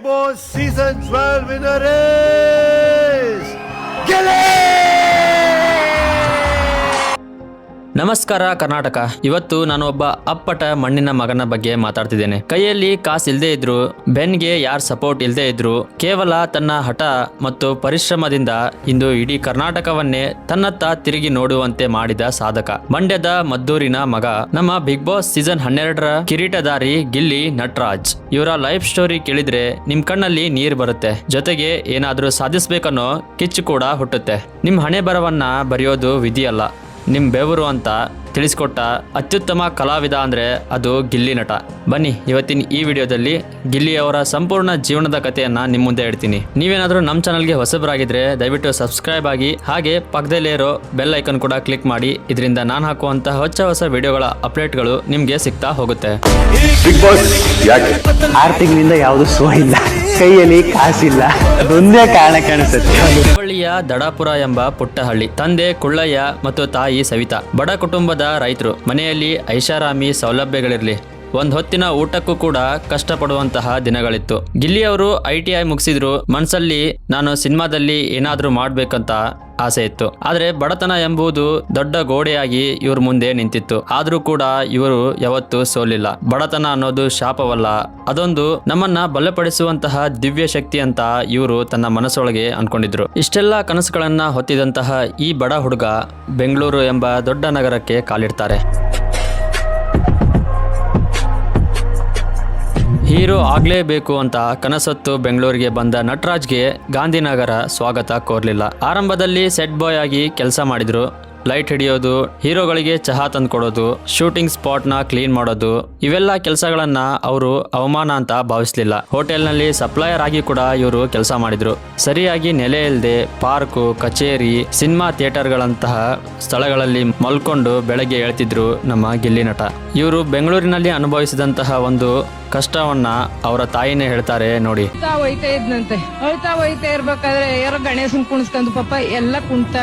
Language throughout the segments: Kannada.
Boss Season 12 winner is Gilly! ನಮಸ್ಕಾರ ಕರ್ನಾಟಕ. ಇವತ್ತು ನಾನು ಒಬ್ಬ ಅಪ್ಪಟ ಮಣ್ಣಿನ ಮಗನ ಬಗ್ಗೆ ಮಾತಾಡ್ತಿದ್ದೇನೆ. ಕೈಯಲ್ಲಿ ಕಾಸು ಇಲ್ಲದೆ ಇದ್ರು, ಬೆನ್ಗೆ ಯಾರ್ ಸಪೋರ್ಟ್ ಇಲ್ಲದೆ ಇದ್ರು, ಕೇವಲ ತನ್ನ ಹಠ ಮತ್ತು ಪರಿಶ್ರಮದಿಂದ ಇಂದು ಇಡೀ ಕರ್ನಾಟಕವನ್ನೇ ತನ್ನತ್ತ ತಿರುಗಿ ನೋಡುವಂತೆ ಮಾಡಿದ ಸಾಧಕ, ಮಂಡ್ಯದ ಮದ್ದೂರಿನ ಮಗ, ನಮ್ಮ ಬಿಗ್ ಬಾಸ್ ಸೀಸನ್ 12ರ ಕಿರೀಟಧಾರಿ ಗಿಲ್ಲಿ ನಟರಾಜ್. ಇವರ ಲೈಫ್ ಸ್ಟೋರಿ ಕೇಳಿದ್ರೆ ನಿಮ್ ಕಣ್ಣಲ್ಲಿ ನೀರ್ ಬರುತ್ತೆ, ಜೊತೆಗೆ ಏನಾದ್ರೂ ಸಾಧಿಸ್ಬೇಕನ್ನೋ ಕಿಚ್ಚು ಕೂಡ ಹುಟ್ಟುತ್ತೆ. ನಿಮ್ ಹಣೆ ಬರವನ್ನ ಬರೆಯೋದು ವಿಧಿಯಲ್ಲ, ನಿಮ್ ಬೆವರು ಅಂತ ತಿಳಿಸ್ಕೊಟ್ಟ ಅತ್ಯುತ್ತಮ ಕಲಾವಿದ ಅಂದ್ರೆ ಅದು ಗಿಲ್ಲಿ ನಟ. ಬನ್ನಿ ಇವತ್ತಿನ ಈ ವಿಡಿಯೋದಲ್ಲಿ ಗಿಲ್ಲಿ ಅವರ ಸಂಪೂರ್ಣ ಜೀವನದ ಕಥೆಯನ್ನ ನಿಮ್ ಮುಂದೆ ಹೇಳ್ತೀನಿ. ನೀವೇನಾದ್ರೂ ನಮ್ಮ ಚಾನಲ್ಗೆ ಹೊಸಬರಾಗಿದ್ರೆ ದಯವಿಟ್ಟು ಸಬ್ಸ್ಕ್ರೈಬ್ ಆಗಿ, ಹಾಗೆ ಪಕ್ಕದಲ್ಲೇ ಇರೋ ಬೆಲ್ ಐಕನ್ ಕೂಡ ಕ್ಲಿಕ್ ಮಾಡಿ. ಇದರಿಂದ ನಾನು ಹಾಕುವಂತಹ ಹೊಸ ವಿಡಿಯೋಗಳ ಅಪ್ಡೇಟ್ಗಳು ನಿಮ್ಗೆ ಸಿಗ್ತಾ ಹೋಗುತ್ತೆ. ಆರ್ತಿಗಳಿಂದ ಯಾವುದು ಸೋ ಇಲ್ಲ, ಕೈಯಲ್ಲಿ ಕಾಸಿಲ್ಲ, ಅದೊಂದೇ ಕಾರಣ ಕಾಣಿಸುತ್ತೆ. ಹುಬ್ಬಳ್ಳಿಯ ದಡಾಪುರ ಎಂಬ ಪುಟ್ಟ ಹಳ್ಳಿ. ತಂದೆ ಕುಳ್ಳಯ್ಯ ಮತ್ತು ತಾಯಿ ಸವಿತಾ. ಬಡ ಕುಟುಂಬದ ರೈತರು. ಮನೆಯಲ್ಲಿ ಐಷಾರಾಮಿ ಸೌಲಭ್ಯಗಳಿರ್ಲಿ, ಒಂದ್ ಹೊತ್ತಿನ ಊಟಕ್ಕೂ ಕೂಡ ಕಷ್ಟಪಡುವಂತಹ ದಿನಗಳಿತ್ತು. ಗಿಲ್ಲಿ ಅವರು ITI ಮುಗಿಸಿದ್ರು. ಮನ್ಸಲ್ಲಿ ನಾನು ಸಿನಿಮಾದಲ್ಲಿ ಏನಾದ್ರೂ ಮಾಡ್ಬೇಕಂತ ಆಸೆ ಇತ್ತು. ಆದ್ರೆ ಬಡತನ ಎಂಬುದು ದೊಡ್ಡ ಗೋಡೆಯಾಗಿ ಇವ್ರ ಮುಂದೆ ನಿಂತಿತ್ತು. ಆದ್ರೂ ಕೂಡ ಇವರು ಯಾವತ್ತೂ ಸೋಲಿಲ್ಲ. ಬಡತನ ಅನ್ನೋದು ಶಾಪವಲ್ಲ, ಅದೊಂದು ನಮ್ಮನ್ನ ಬಲಪಡಿಸುವಂತಹ ದಿವ್ಯ ಶಕ್ತಿ ಅಂತ ಇವರು ತನ್ನ ಮನಸ್ಸೊಳಗೆ ಅನ್ಕೊಂಡಿದ್ರು. ಇಷ್ಟೆಲ್ಲ ಕನಸುಗಳನ್ನ ಹೊತ್ತಿದಂತಹ ಈ ಬಡ ಹುಡುಗ ಬೆಂಗಳೂರು ಎಂಬ ದೊಡ್ಡ ನಗರಕ್ಕೆ ಕಾಲಿಡ್ತಾರೆ. ಹೀರೋ ಆಗ್ಲೇಬೇಕು ಅಂತ ಕನಸೊತ್ತು ಬೆಂಗಳೂರಿಗೆ ಬಂದ ನಟರಾಜ್ಗೆ ಗಾಂಧಿನಗರ ಸ್ವಾಗತ ಕೋರ್ಲಿಲ್ಲ. ಆರಂಭದಲ್ಲಿ ಸೆಟ್ ಬಾಯ್ ಆಗಿ ಕೆಲಸ ಮಾಡಿದ್ರು. ಲೈಟ್ ಹಿಡಿಯೋದು, ಹೀರೋಗಳಿಗೆ ಚಹಾ ತಂದು ಕೊಡೋದು, ಶೂಟಿಂಗ್ ಸ್ಪಾಟ್ ನ ಕ್ಲೀನ್ ಮಾಡೋದು, ಇವೆಲ್ಲ ಕೆಲಸಗಳನ್ನ ಅವರು ಅವಮಾನ ಅಂತ ಭಾವಿಸ್ಲಿಲ್ಲ. ಹೋಟೆಲ್ನಲ್ಲಿ ಸಪ್ಲೈಯರ್ ಆಗಿ ಕೂಡ ಇವರು ಕೆಲಸ ಮಾಡಿದ್ರು. ಸರಿಯಾಗಿ ನೆಲೆ ಇಲ್ಲದೆ ಪಾರ್ಕು, ಕಚೇರಿ, ಸಿನಿಮಾ ಥಿಯೇಟರ್ಗಳಂತಹ ಸ್ಥಳಗಳಲ್ಲಿ ಮಲ್ಕೊಂಡು ಬೆಳಗ್ಗೆ ಹೇಳ್ತಿದ್ರು ನಮ್ಮ ಗಿಲ್ಲಿ ನಟ. ಇವರು ಬೆಂಗಳೂರಿನಲ್ಲಿ ಅನುಭವಿಸಿದಂತಹ ಒಂದು ಕಷ್ಟವನ್ನ ಅವರ ತಾಯಿನೇ ಹೇಳ್ತಾರೆ ನೋಡಿ. ಹೋಯ್ತಾ ಇದ್ನಂತೆ, ಹೋಯ್ತಾ ಇರ್ಬೇಕಾದ್ರೆ ಯಾರೋ ಗಣೇಶನ್ ಕುಣಿಸ್ಕೊಂಡು ಪಾಪ ಎಲ್ಲ ಕುಂಟ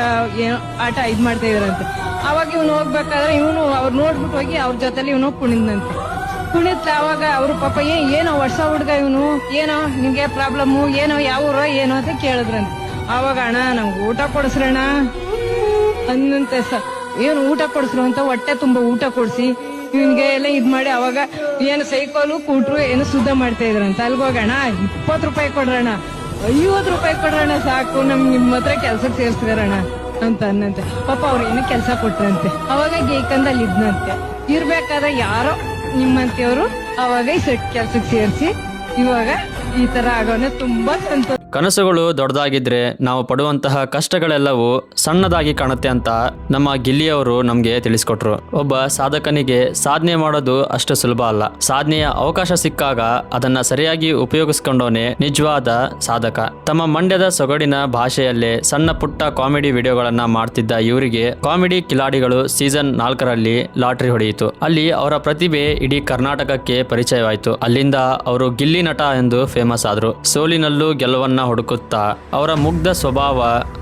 ಆಟ ಇದ್ ಮಾಡ್ತಾ ಇದ್ರಂತೆ. ಅವಾಗ ಇವನು ಹೋಗ್ಬೇಕಾದ್ರೆ ಇವನು ಅವ್ರು ನೋಡ್ಬಿಟ್ಟು ಹೋಗಿ ಅವ್ರ ಜೊತೆಲಿ ಇವನು ಕುಣಿದಂತೆ. ಕುಣಿತ ಅವಾಗ ಅವ್ರು ಪಾಪ ಏನೋ ವರ್ಷ ಹುಡ್ಗ ಇವನು, ಏನೋ ನಿಮ್ಗೆ ಪ್ರಾಬ್ಲಮ್ ಏನೋ, ಯಾವ ಊರೋ ಏನೋ ಅಂತ ಕೇಳಿದ್ರಂತೆ. ಅವಾಗ ಅಣ್ಣ ನಮ್ಗೆ ಊಟ ಕೊಡಿಸ್ರಣ್ಣ ಅಂದಂತೆ. ಏನು ಊಟ ಕೊಡಿಸ್ರು ಅಂತ ಹೊಟ್ಟೆ ತುಂಬಾ ಊಟ ಕೊಡ್ಸಿ ಇವನ್ಗೆ ಎಲ್ಲ ಇದ್ ಮಾಡಿ ಅವಾಗ ಏನು ಸೈಕಲು ಕೂಟ್ರು ಏನು ಶುದ್ಧ ಮಾಡ್ತಾ ಇದ್ರಂತ. ಅಲ್ಗೋಗಣ 20 ರೂಪಾಯಿ ಕೊಡ್ರಣ, 50 ರೂಪಾಯಿ ಕೊಡ್ರಣ, ಸಾಕು ನಿಮ್ಮ ಹತ್ರ ಕೆಲ್ಸಕ್ಕೆ ಸೇರ್ಸ್ತಾರಣ ಅಂತ ಅನ್ನಂತೆ. ಪಾಪ ಅವ್ರು ಏನು ಕೆಲ್ಸ ಕೊಟ್ರಂತೆ. ಅವಾಗ ಗೇಕಂದಲ್ಲಿ ಇದ್ನಂತೆ. ಇರ್ಬೇಕಾದ್ರೆ ಯಾರೋ ನಿಮ್ಮಂತೆಯವರು ಅವಾಗ ಈ ಸೆಟ್ ಕೆಲ್ಸಕ್ಕೆ ಸೇರಿಸಿ ಇವಾಗ ಈ ತರ ಆಗೋನೆ ತುಂಬಾ ಸಂತೋಷ. ಕನಸುಗಳು ದೊಡ್ಡದಾಗಿದ್ರೆ ನಾವು ಪಡುವಂತಹ ಕಷ್ಟಗಳೆಲ್ಲವೂ ಸಣ್ಣದಾಗಿ ಕಾಣುತ್ತೆ ಅಂತ ನಮ್ಮ ಗಿಲ್ಲಿಯವರು ನಮ್ಗೆ ತಿಳಿಸ್ಕೊಟ್ರು. ಒಬ್ಬ ಸಾಧಕನಿಗೆ ಸಾಧನೆ ಮಾಡೋದು ಅಷ್ಟು ಸುಲಭ ಅಲ್ಲ. ಸಾಧನೆಯ ಅವಕಾಶ ಸಿಕ್ಕಾಗ ಅದನ್ನ ಸರಿಯಾಗಿ ಉಪಯೋಗಿಸ್ಕೊಂಡವನೇ ನಿಜವಾದ ಸಾಧಕ. ತಮ್ಮ ಮಂಡ್ಯದ ಸೊಗಡಿನ ಭಾಷೆಯಲ್ಲೇ ಸಣ್ಣ ಪುಟ್ಟ ಕಾಮಿಡಿ ವಿಡಿಯೋಗಳನ್ನ ಮಾಡ್ತಿದ್ದ ಇವರಿಗೆ ಕಾಮಿಡಿ ಕಿಲಾಡಿಗಳು ಸೀಸನ್ 4ರಲ್ಲಿ ಲಾಟ್ರಿ ಹೊಡೆಯಿತು. ಅಲ್ಲಿ ಅವರ ಪ್ರತಿಭೆ ಇಡೀ ಕರ್ನಾಟಕಕ್ಕೆ ಪರಿಚಯವಾಯಿತು. ಅಲ್ಲಿಂದ ಅವರು ಗಿಲ್ಲಿ ನಟ ಎಂದು ಫೇಮಸ್ ಆದ್ರು. ಸೋಲಿನಲ್ಲೂ ಗೆಲುವನ್ನ ಹುಡುಕುತ್ತಾ ಅವರ ಮುಗ್ಧ ಸ್ವಭಾವ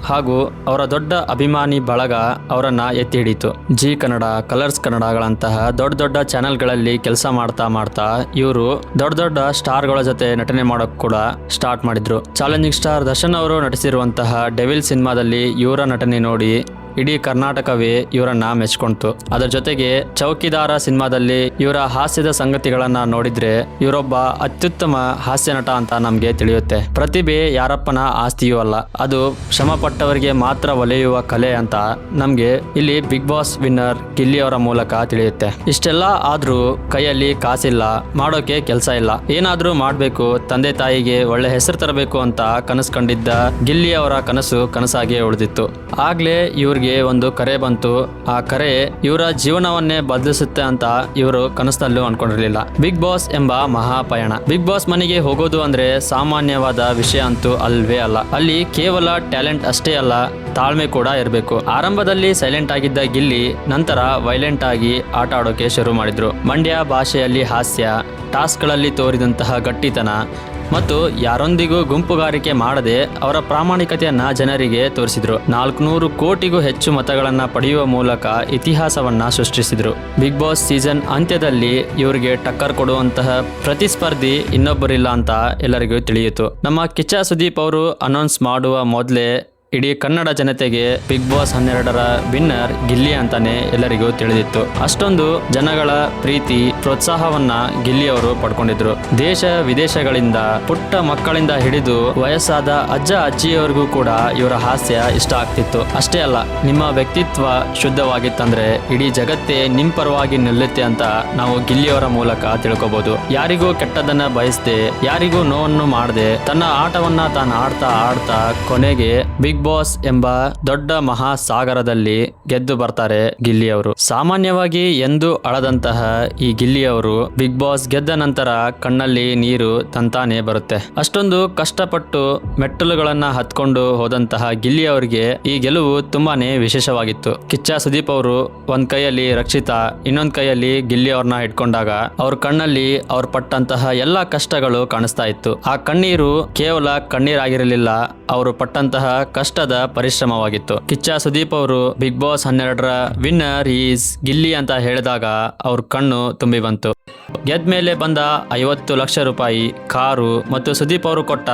ಹಾಗೂ ಅವರ ದೊಡ್ಡ ಅಭಿಮಾನಿ ಬಳಗ ಅವರನ್ನ ಎತ್ತಿ ಹಿಡಿತು. ಜಿ ಕನ್ನಡ, ಕಲರ್ಸ್ ಕನ್ನಡಗಳಂತಹ ದೊಡ್ಡ ಚಾನೆಲ್ಗಳಲ್ಲಿ ಕೆಲಸ ಮಾಡ್ತಾ ಇವರು ದೊಡ್ಡ ಸ್ಟಾರ್ಗಳ ಜೊತೆ ನಟನೆ ಮಾಡೋಕ್ ಕೂಡ ಸ್ಟಾರ್ಟ್ ಮಾಡಿದ್ರು. ಚಾಲೆಂಜಿಂಗ್ ಸ್ಟಾರ್ ದರ್ಶನ್ ಅವರು ನಟಿಸಿರುವಂತಹ ಡೆವಿಲ್ ಸಿನಿಮಾದಲ್ಲಿ ಇವರ ನಟನೆ ನೋಡಿ ಇಡೀ ಕರ್ನಾಟಕವೇ ಇವರನ್ನ ಮೆಚ್ಕೊಂತು. ಅದರ ಜೊತೆಗೆ ಚೌಕಿದಾರ ಸಿನಿಮಾದಲ್ಲಿ ಇವರ ಹಾಸ್ಯದ ಸಂಗತಿಗಳನ್ನ ನೋಡಿದ್ರೆ ಇವರೊಬ್ಬ ಅತ್ಯುತ್ತಮ ಹಾಸ್ಯ ನಟ ಅಂತ ನಮ್ಗೆ ತಿಳಿಯುತ್ತೆ. ಪ್ರತಿಭೆ ಯಾರಪ್ಪನ ಆಸ್ತಿಯೂ ಅಲ್ಲ, ಅದು ಶ್ರಮ ಪಟ್ಟವರಿಗೆ ಮಾತ್ರ ಒಲೆಯುವ ಕಲೆ ಅಂತ ನಮ್ಗೆ ಇಲ್ಲಿ ಬಿಗ್ ಬಾಸ್ ವಿನ್ನರ್ ಗಿಲ್ಲಿ ಅವರ ಮೂಲಕ ತಿಳಿಯುತ್ತೆ. ಇಷ್ಟೆಲ್ಲ ಆದ್ರೂ ಕೈಯಲ್ಲಿ ಕಾಸಿಲ್ಲ, ಮಾಡೋಕೆ ಕೆಲಸ ಇಲ್ಲ, ಏನಾದ್ರೂ ಮಾಡ್ಬೇಕು, ತಂದೆ ತಾಯಿಗೆ ಒಳ್ಳೆ ಹೆಸರು ತರಬೇಕು ಅಂತ ಕನಸು ಕಂಡಿದ್ದ ಗಿಲ್ಲಿ ಅವರ ಕನಸು ಕನಸಾಗಿಯೇ ಉಳಿದಿತ್ತು. ಆಗ್ಲೇ ಇವ್ರಿಗೆ ಒಂದು ಕರೆ ಬಂತು. ಆ ಕರೆ ಇವರ ಜೀವನವನ್ನೇ ಬದಲಿಸುತ್ತೆ ಅಂತ ಇವರು ಕನಸಿನಲ್ಲೂ ಅನ್ಕೊಂಡಿರ್ಲಿಲ್ಲ. ಬಿಗ್ ಬಾಸ್ ಎಂಬ ಮಹಾಪಯಣ. ಬಿಗ್ ಬಾಸ್ ಮನೆಗೆ ಹೋಗೋದು ಅಂದ್ರೆ ಸಾಮಾನ್ಯವಾದ ವಿಷಯ ಅಂತೂ ಅಲ್ವೇ ಅಲ್ಲ. ಅಲ್ಲಿ ಕೇವಲ ಟ್ಯಾಲೆಂಟ್ ಅಷ್ಟೇ ಅಲ್ಲ, ತಾಳ್ಮೆ ಕೂಡ ಇರಬೇಕು. ಆರಂಭದಲ್ಲಿ ಸೈಲೆಂಟ್ ಆಗಿದ್ದ ಗಿಲ್ಲಿ ನಂತರ ವೈಲೆಂಟ್ ಆಗಿ ಆಟ ಆಡೋಕೆ ಶುರು ಮಾಡಿದ್ರು. ಮಂಡ್ಯ ಭಾಷೆಯಲ್ಲಿ ಹಾಸ್ಯ, ಟಾಸ್ಕ್ಗಳಲ್ಲಿ ತೋರಿದಂತಹ ಗಟ್ಟಿತನ, ಮತ್ತು ಯಾರೊಂದಿಗೂ ಗುಂಪುಗಾರಿಕೆ ಮಾಡದೆ ಅವರ ಪ್ರಾಮಾಣಿಕತೆಯನ್ನ ಜನರಿಗೆ ತೋರಿಸಿದ್ರು. 400 ಕೋಟಿಗೂ ಹೆಚ್ಚು ಮತಗಳನ್ನ ಪಡೆಯುವ ಮೂಲಕ ಇತಿಹಾಸವನ್ನ ಸೃಷ್ಟಿಸಿದ್ರು. ಬಿಗ್ ಬಾಸ್ ಸೀಸನ್ ಅಂತ್ಯದಲ್ಲಿ ಇವರಿಗೆ ಟಕ್ಕರ್ ಕೊಡುವಂತಹ ಪ್ರತಿಸ್ಪರ್ಧಿ ಇನ್ನೊಬ್ಬರಿಲ್ಲ ಅಂತ ಎಲ್ಲರಿಗೂ ತಿಳಿಯಿತು. ನಮ್ಮ ಕಿಚ್ಚ ಸುದೀಪ್ ಅವರು ಅನೌನ್ಸ್ ಮಾಡುವ ಮೊದಲೇ ಇಡೀ ಕನ್ನಡ ಜನತೆಗೆ ಬಿಗ್ ಬಾಸ್ 12ರ ವಿನ್ನರ್ ಗಿಲ್ಲಿ ಅಂತಾನೆ ಎಲ್ಲರಿಗೂ ತಿಳಿದಿತ್ತು. ಅಷ್ಟೊಂದು ಜನಗಳ ಪ್ರೀತಿ ಪ್ರೋತ್ಸಾಹವನ್ನ ಗಿಲ್ಲಿ ಅವರು ಪಡ್ಕೊಂಡಿದ್ರು. ದೇಶ ವಿದೇಶಗಳಿಂದ ಪುಟ್ಟ ಮಕ್ಕಳಿಂದ ಹಿಡಿದು ವಯಸ್ಸಾದ ಅಜ್ಜ ಅಜ್ಜಿಯವರಿಗೂ ಕೂಡ ಇವರ ಹಾಸ್ಯ ಇಷ್ಟ ಆಗ್ತಿತ್ತು. ಅಷ್ಟೇ ಅಲ್ಲ, ನಿಮ್ಮ ವ್ಯಕ್ತಿತ್ವ ಶುದ್ಧವಾಗಿತ್ತಂದ್ರೆ ಇಡೀ ಜಗತ್ತೇ ನಿಮ್ ಪರವಾಗಿ ನಿಲ್ಲುತ್ತೆ ಅಂತ ನಾವು ಗಿಲ್ಲಿಯವರ ಮೂಲಕ ತಿಳ್ಕೊಬಹುದು. ಯಾರಿಗೂ ಕೆಟ್ಟದನ್ನ ಬಯಸದೆ, ಯಾರಿಗೂ ನೋವನ್ನು ಮಾಡದೆ ತನ್ನ ಆಟವನ್ನ ತಾನು ಆಡ್ತಾ ಕೊನೆಗೆ ಬಿಗ್ ಬಾಸ್ ಎಂಬ ದೊಡ್ಡ ಮಹಾಸಾಗರದಲ್ಲಿ ಗೆದ್ದು ಬರ್ತಾರೆ ಗಿಲ್ಲಿಯವರು. ಸಾಮಾನ್ಯವಾಗಿ ಎಂದು ಅಳದಂತಹ ಈ ಗಿಲ್ಲಿಯವರು ಬಿಗ್ ಬಾಸ್ ಗೆದ್ದ ನಂತರ ಕಣ್ಣಲ್ಲಿ ನೀರು ತಂತಾನೆ ಬರುತ್ತೆ. ಅಷ್ಟೊಂದು ಕಷ್ಟಪಟ್ಟು ಮೆಟ್ಟಲುಗಳನ್ನ ಹತ್ಕೊಂಡು ಹೋದಂತಹ ಗಿಲ್ಲಿಯವರಿಗೆ ಈ ಗೆಲುವು ತುಂಬಾನೇ ವಿಶೇಷವಾಗಿತ್ತು. ಕಿಚ್ಚ ಸುದೀಪ್ ಅವರು ಒಂದ್ ಕೈಯಲ್ಲಿ ರಕ್ಷಿತಾ, ಇನ್ನೊಂದ್ ಕೈಯಲ್ಲಿ ಗಿಲ್ಲಿ ಅವ್ರನ್ನ ಇಟ್ಕೊಂಡಾಗ ಅವ್ರ ಕಣ್ಣಲ್ಲಿ ಅವ್ರು ಪಟ್ಟಂತಹ ಎಲ್ಲಾ ಕಷ್ಟಗಳು ಕಾಣಿಸ್ತಾ ಇತ್ತು. ಆ ಕಣ್ಣೀರು ಕೇವಲ ಕಣ್ಣೀರಾಗಿರಲಿಲ್ಲ, ಅವರು ಪಟ್ಟಂತಹ ಕಷ್ಟದ ಪರಿಶ್ರಮವಾಗಿತ್ತು. ಕಿಚ್ಚ ಸುದೀಪ್ ಅವರು ಬಿಗ್ ಬಾಸ್ 12ರ ವಿನ್ನರ್ ಈಸ್ ಗಿಲ್ಲಿ ಅಂತ ಹೇಳಿದಾಗ ಅವ್ರ ಕಣ್ಣು ತುಂಬಿ ಬಂತು. ಗೆದ್ಮೇಲೆ ಬಂದ 50 ಲಕ್ಷ ರೂಪಾಯಿ ಕಾರು ಮತ್ತು ಸುದೀಪ್ ಅವರು ಕೊಟ್ಟ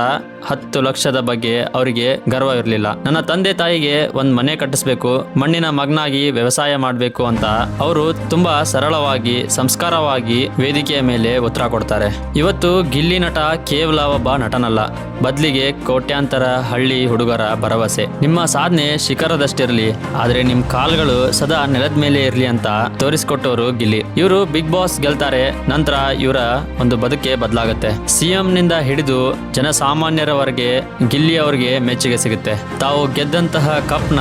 10 ಲಕ್ಷದ ಬಗ್ಗೆ ಅವರಿಗೆ ಗರ್ವ ಇರಲಿಲ್ಲ. ನನ್ನ ತಂದೆ ತಾಯಿಗೆ ಒಂದ್ ಮನೆ ಕಟ್ಟಿಸ್ಬೇಕು, ಮಣ್ಣಿನ ಮಗನಾಗಿ ವ್ಯವಸಾಯ ಮಾಡಬೇಕು ಅಂತ ಅವರು ತುಂಬಾ ಸರಳವಾಗಿ ಸಂಸ್ಕಾರವಾಗಿ ವೇದಿಕೆಯ ಮೇಲೆ ಉತ್ತರ ಕೊಡ್ತಾರೆ. ಇವತ್ತು ಗಿಲ್ಲಿ ನಟ ಕೇವಲ ಒಬ್ಬ ನಟನಲ್ಲ, ಬದಲಿಗೆ ಕೋಟ್ಯಾಂತರ ಹಳ್ಳಿ ಹುಡುಗರ ಭರವಸೆ. ನಿಮ್ಮ ಸಾಧನೆ ಶಿಖರದಷ್ಟಿರಲಿ, ಆದ್ರೆ ನಿಮ್ ಕಾಲ್ಗಳು ಸದಾ ನೆಲದ ಮೇಲೆ ಇರ್ಲಿ ಅಂತ ತೋರಿಸ್ಕೊಟ್ಟವರು ಗಿಲ್ಲಿ. ಇವರು ಬಿಗ್ ಬಾಸ್ ಗೆಲ್ತಾರೆ, ನಂತರ ಇವರ ಒಂದು ಬದುಕೆ ಬದಲಾಗುತ್ತೆ. ಸಿಎಂ ನಿಂದ ಹಿಡಿದು ಜನಸಾಮಾನ್ಯರವರೆಗೆ ಗಿಲ್ಲಿ ಅವರಿಗೆ ಮೆಚ್ಚುಗೆ ಸಿಗುತ್ತೆ. ತಾವು ಗೆದ್ದಂತಹ ಕಪ್ನ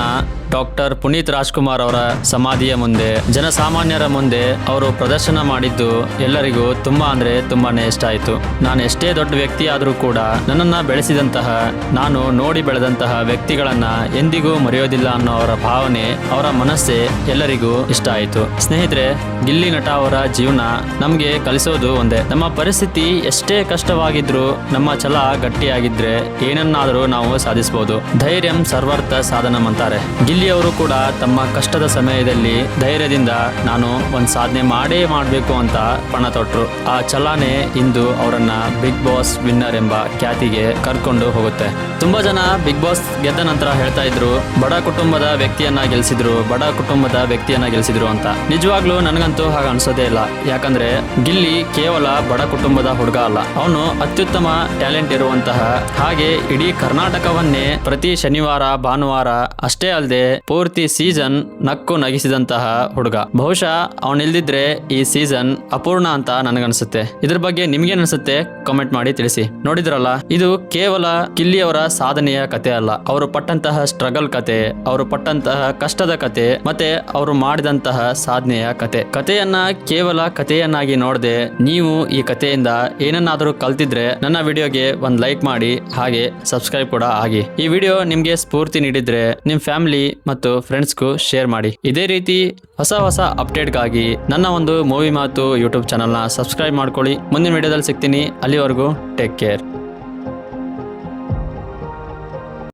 ಡಾಕ್ಟರ್ ಪುನೀತ್ ರಾಜ್ಕುಮಾರ್ ಅವರ ಸಮಾಧಿಯ ಮುಂದೆ, ಜನಸಾಮಾನ್ಯರ ಮುಂದೆ ಅವರು ಪ್ರದರ್ಶನ ಮಾಡಿದ್ದು ಎಲ್ಲರಿಗೂ ತುಂಬಾ ಅಂದ್ರೆ ತುಂಬಾನೇ ಇಷ್ಟ ಆಯಿತು. ನಾನು ಎಷ್ಟೇ ದೊಡ್ಡ ವ್ಯಕ್ತಿ ಆದರೂ ಕೂಡ ನನ್ನನ್ನು ಬೆಳೆಸಿದಂತಹ, ನಾನು ನೋಡಿ ಬೆಳೆದಂತಹ ವ್ಯಕ್ತಿಗಳನ್ನ ಎಂದಿಗೂ ಮರೆಯೋದಿಲ್ಲ ಅನ್ನೋ ಅವರ ಭಾವನೆ, ಅವರ ಮನಸ್ಸೇ ಎಲ್ಲರಿಗೂ ಇಷ್ಟ ಆಯಿತು. ಸ್ನೇಹಿತರೆ, ಗಿಲ್ಲಿ ನಟ ಅವರ ಜೀವನ ನಮಗೆ ಕಲಿಸೋದು ಒಂದೇ, ನಮ್ಮ ಪರಿಸ್ಥಿತಿ ಎಷ್ಟೇ ಕಷ್ಟವಾಗಿದ್ರು ನಮ್ಮ ಛಲ ಗಟ್ಟಿಯಾಗಿದ್ರೆ ಏನನ್ನಾದರೂ ನಾವು ಸಾಧಿಸಬಹುದು. ಧೈರ್ಯಂ ಸರ್ವರ್ಥ ಸಾಧನಂ ಅಂತಾರೆ. ಗಿಲ್ಲಿ ಅವರು ಕೂಡ ತಮ್ಮ ಕಷ್ಟದ ಸಮಯದಲ್ಲಿ ಧೈರ್ಯದಿಂದ ನಾನು ಒಂದು ಸಾಧನೆ ಮಾಡಬೇಕು ಅಂತ ಪಣ ತೊಟ್ಟರು. ಆ ಛಲನೇ ಇಂದು ಅವರನ್ನ ಬಿಗ್ ಬಾಸ್ ವಿನ್ನರ್ ಎಂಬ ಖ್ಯಾತಿಗೆ ಕರ್ಕೊಂಡು ಹೋಗುತ್ತೆ. ತುಂಬಾ ಜನ ಬಿಗ್ ಬಾಸ್ ಗೆದ್ದ ನಂತರ ಹೇಳ್ತಾ ಇದ್ರು, ಬಡ ಕುಟುಂಬದ ವ್ಯಕ್ತಿಯನ್ನ ಗೆಲ್ಸಿದ್ರು ಅಂತ. ನಿಜವಾಗ್ಲೂ ನನಗಂತೂ ಹಾಗೆ ಅನ್ಸೋದೇ ಇಲ್ಲ. ಯಾಕಂದ್ರೆ ಗಿಲ್ಲಿ ಕೇವಲ ಬಡ ಕುಟುಂಬದ ಹುಡುಗ ಅಲ್ಲ, ಅವನು ಅತ್ಯುತ್ತಮ ಟ್ಯಾಲೆಂಟ್ ಇರುವಂತಹ, ಹಾಗೆ ಇಡೀ ಕರ್ನಾಟಕವನ್ನೇ ಪ್ರತಿ ಶನಿವಾರ ಭಾನುವಾರ ಅಷ್ಟೇ ಅಲ್ಲದೆ ಪೂರ್ತಿ ಸೀಸನ್ ನಕ್ಕು ನಗಿಸಿದಂತಹ ಹುಡುಗ. ಬಹುಶಃ ಅವನಿಲ್ದಿದ್ರೆ ಈ ಸೀಸನ್ ಅಪೂರ್ಣ ಅಂತ ನನಗನ್ಸುತ್ತೆ. ಇದ್ರ ಬಗ್ಗೆ ನಿಮ್ಗೇನ್ ಅನ್ಸುತ್ತೆ ಕಾಮೆಂಟ್ ಮಾಡಿ ತಿಳಿಸಿ. ನೋಡಿದ್ರಲ್ಲ, ಇದು ಕೇವಲ ಗಿಲ್ಲಿ ಅವರ ಸಾಧನೆಯ ಕತೆ ಅಲ್ಲ, ಅವರು ಪಟ್ಟಂತಹ ಸ್ಟ್ರಗಲ್ ಕತೆ, ಅವರು ಪಟ್ಟಂತಹ ಕಷ್ಟದ ಕತೆ, ಮತ್ತೆ ಅವರು ಮಾಡಿದಂತಹ ಸಾಧನೆಯ ಕತೆ. ಕಥೆಯನ್ನ ಕೇವಲ ಕಥೆಯನ್ನಾಗಿ ನೋಡದೆ ನೀವು ಈ ಕಥೆಯಿಂದ ಏನನ್ನಾದರೂ ಕಲ್ತಿದ್ರೆ ನನ್ನ ವಿಡಿಯೋಗೆ ಒಂದು ಲೈಕ್ ಮಾಡಿ, ಹಾಗೆ ಸಬ್ಸ್ಕ್ರೈಬ್ ಕೂಡ ಆಗಿ. ಈ ವಿಡಿಯೋ ನಿಮ್ಗೆ ಸ್ಫೂರ್ತಿ ನೀಡಿದ್ರೆ ನಿಮ್ ಫ್ಯಾಮಿಲಿ ಮತ್ತು ಫ್ರೆಂಡ್ಸ್ಗೂ ಶೇರ್ ಮಾಡಿ. ಇದೇ ರೀತಿ ಹೊಸ ಅಪ್ಡೇಟ್ಗಾಗಿ ನನ್ನ ಒಂದು ಮೂವಿ ಮಾತು ಯೂಟ್ಯೂಬ್ ಚಾನಲ್ನ ಸಬ್ಸ್ಕ್ರೈಬ್ ಮಾಡ್ಕೊಳ್ಳಿ. ಮುಂದಿನ ವಿಡಿಯೋದಲ್ಲಿ ಸಿಗ್ತೀನಿ. ಅಲ್ಲಿವರೆಗೂ ಟೇಕ್ ಕೇರ್.